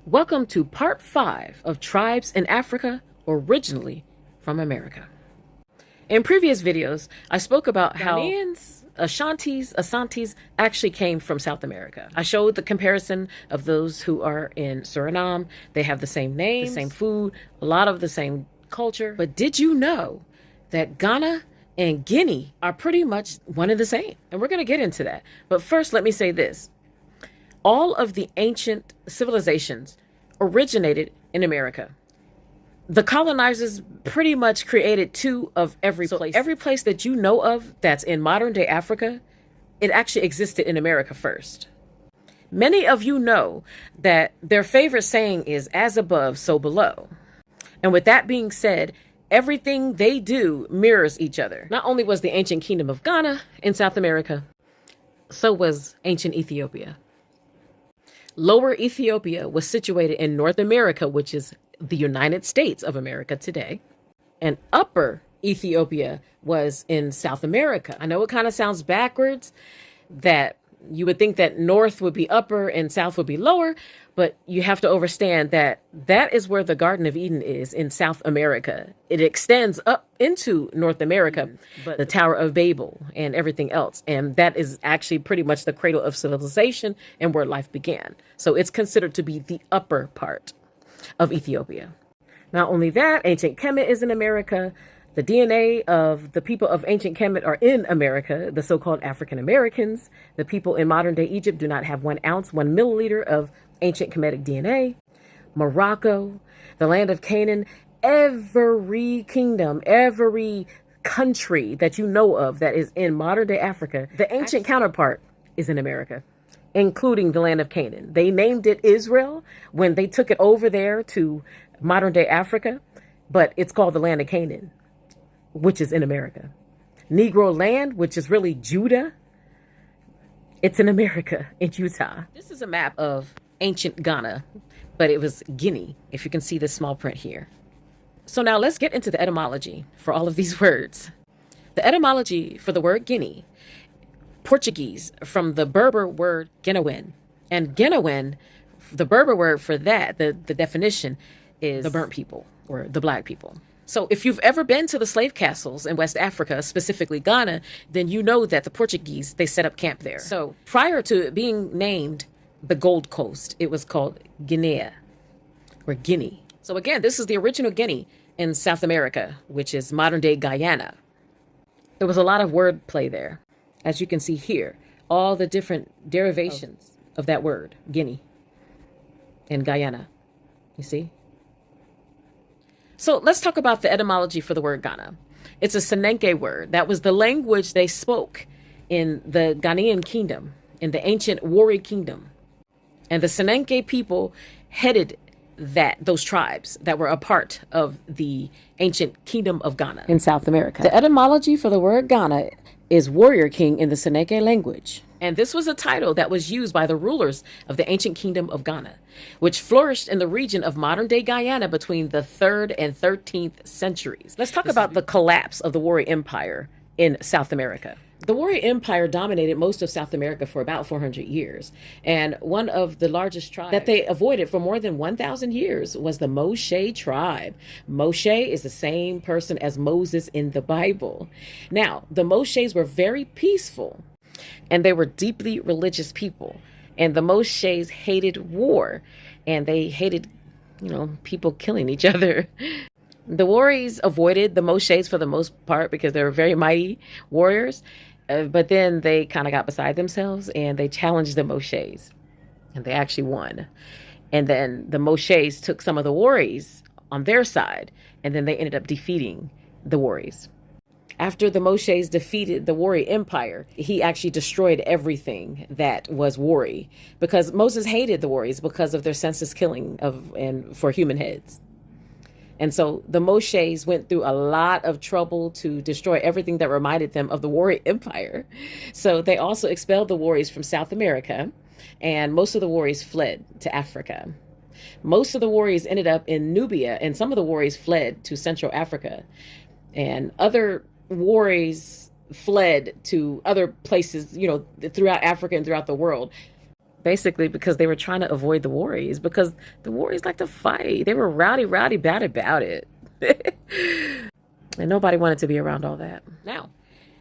Welcome to part 5 of Tribes in Africa, originally from America. In previous videos, I spoke about how Ghanaians, Ashantis actually came from South America. I showed the comparison of those who are in Suriname. They have the same names, the same food, a lot of the same culture. But did you know that Ghana and Guinea are pretty much one and the same? And we're going to get into that. But first, let me say this. All of the ancient civilizations originated in America. The colonizers pretty much created two of every place. Every place that you know of that's in modern day Africa, it actually existed in America first. Many of you know that their favorite saying is as above, so below. And with that being said, everything they do mirrors each other. Not only was the ancient kingdom of Ghana in South America, so was ancient Ethiopia. Lower Ethiopia was situated in North America, which is the United States of America today. And Upper Ethiopia was in South America. I know it kind of sounds backwards, that you would think that North would be upper and South would be lower, but you have to understand that that is where the Garden of Eden is in South America. It extends up into North America, but the Tower of Babel and everything else. And that is actually pretty much the cradle of civilization and where life began. So it's considered to be the upper part of Ethiopia. Not only that, ancient Kemet is in America. The DNA of the people of ancient Kemet are in America, the so-called African Americans. The people in modern day Egypt do not have 1 ounce, 1 milliliter of ancient Kemetic DNA. Morocco, the land of Canaan, every kingdom, every country that you know of that is in modern day Africa, the ancient counterpart is in America, including the land of Canaan. They named it Israel when they took it over there to modern day Africa, but it's called the land of Canaan, which is in America. Negro land, which is really Judah, it's in America, in Utah. This is a map of ancient Ghana, but it was Guinea, if you can see this small print here. So now let's get into the etymology for all of these words. The etymology for the word Guinea, Portuguese, from the Berber word Genawen. And Genawen, the Berber word for that, the definition is the burnt people or the black people. So if you've ever been to the slave castles in West Africa, specifically Ghana, then you know that the Portuguese, they set up camp there. So prior to it being named the Gold Coast, it was called Guinea or Guinea. So again, this is the original Guinea in South America, which is modern day Guyana. There was a lot of wordplay there. As you can see here, all the different derivations of that word, Guinea and Guyana, you see? So let's talk about the etymology for the word Ghana. It's a Senenke word. That was the language they spoke in the Ghanaian kingdom, in the ancient Wari kingdom. And the Senenke people headed those tribes that were a part of the ancient kingdom of Ghana in South America. The etymology for the word Ghana is warrior king in the Senenke language. And this was a title that was used by the rulers of the ancient kingdom of Ghana, which flourished in the region of modern day Guyana between the 3rd and 13th centuries. Let's talk about the collapse of the Wari Empire in South America. The Wari Empire dominated most of South America for about 400 years. And one of the largest tribes that they avoided for more than 1,000 years was the Moshe tribe. Moshe is the same person as Moses in the Bible. Now, the Moshes were very peaceful, and they were deeply religious people. And the Moshes hated war, and they hated, people killing each other. The Waris avoided the Moshes for the most part because they were very mighty warriors. But then they kind of got beside themselves and they challenged the Moshes, and they actually won. And then the Moshes took some of the Waris on their side, and then they ended up defeating the Waris. After the Moshes defeated the Wari Empire, he actually destroyed everything that was Wari, because Moses hated the Waris because of their senseless killing for human heads. And so the Moshes went through a lot of trouble to destroy everything that reminded them of the Wari Empire. So they also expelled the Waris from South America, and most of the Waris fled to Africa. Most of the Waris ended up in Nubia, and some of the Waris fled to Central Africa. And other Waris fled to other places, throughout Africa and throughout the world. basically because they were trying to avoid the Warriors, because the Warriors like to fight. They were rowdy bad about it. And nobody wanted to be around all that. Now,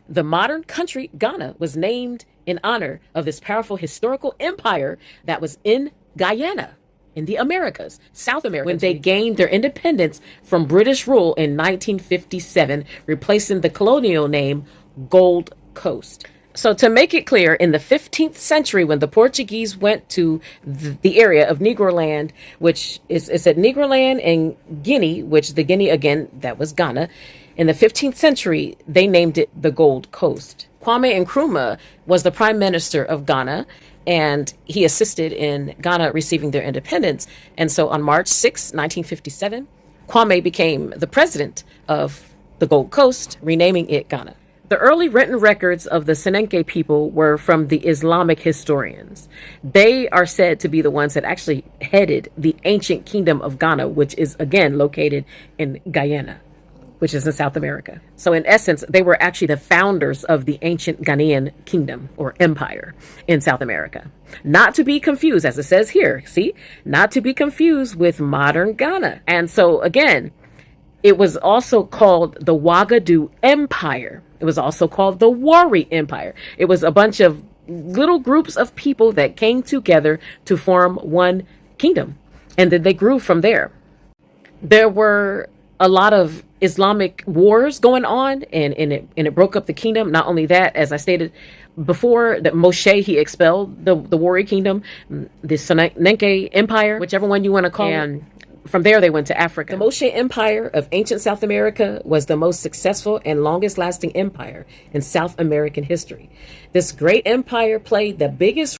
the modern country Ghana was named in honor of this powerful historical empire that was in Guyana, in the Americas, South America, when they gained their independence from British rule in 1957, replacing the colonial name Gold Coast. So to make it clear, in the 15th century, when the Portuguese went to the area of Negroland, which is at Negroland and Guinea, which the Guinea, again, that was Ghana. In the 15th century, they named it the Gold Coast. Kwame Nkrumah was the prime minister of Ghana, and he assisted in Ghana receiving their independence. And so on March 6, 1957, Kwame became the president of the Gold Coast, renaming it Ghana. The early written records of the Senenke people were from the Islamic historians. They are said to be the ones that actually headed the ancient kingdom of Ghana, which is, again, located in Guyana, which is in South America. So in essence, they were actually the founders of the ancient Ghanaian kingdom or empire in South America. Not to be confused, as it says here, see? Not to be confused with modern Ghana. And so again, it was also called the Ouagadougou Empire. It was also called the Wari Empire. It was a bunch of little groups of people that came together to form one kingdom. And then they grew from there. There were a lot of Islamic wars going on, and it broke up the kingdom. Not only that, as I stated before, that Moshe, he expelled the Wari kingdom, the Senenke Empire, whichever one you want to call it. From there, they went to Africa. The Moshe Empire of ancient South America was the most successful and longest lasting empire in South American history. This great empire played the biggest